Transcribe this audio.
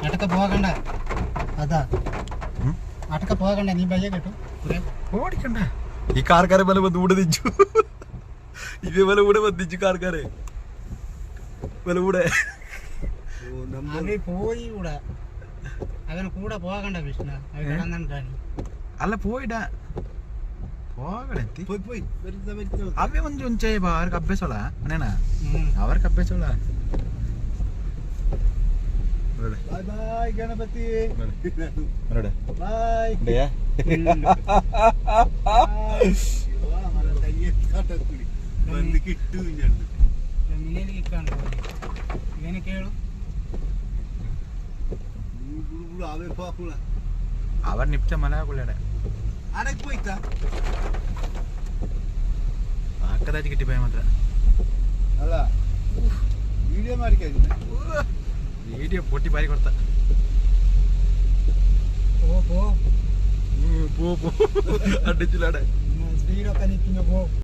അടക്ക പോകണ്ട അതാ അടക്ക പോകണ്ട നീ ബയ്യ കേട്ടു ഓടിക്കണ്ട ഈ കാർക്കാരെ പോലെ വന്ന് കൂടെ തിരിച്ചു ഇതേപോലെ കൂടെ വന്നിച്ചു കാർക്കാരെ പോലെ കൂടെ അവര് പോയി കൂടെ അവൻ കൂടെ പോകണ്ട വിഷ്ണ അവൻ കിടന്നിട്ടാണ് ಅಲ್ಲ ಪೋಯಿಡ ಹೋಗಡೆತ್ತಿ ಅವೇ ಒಂದು ಒಂಚೆ ಅವ್ರಿಗೆ ಅಭ್ಯಾಸೋಳ ಅನೇನ ಅವ್ರಿಗೆ ಅಭ್ಯಾಸೋಳ ಬಾಯ್ ಬಾಯ್ ಗಣಪತಿ ನೋಡ ಬಾಯ್ ಮನೇಲಿ ಇಟ್ಕೊಂಡು ಏನು ಕೇಳು അവർ നിപ്പിച്ച മല പുള്ളിയുടെ ആടക്ക് പോയിട്ടാ ആക്കതാച്ച് കിട്ടിപ്പോയ മാത്ര അല്ല വീഡിയോ മാറിക്കാ വീഡിയോ പൊട്ടി പാരി കൊടുത്ത പോ അടിച്ചില്ലാടെ സ്പീഡൊക്കെ നിൽക്കുന്ന പോ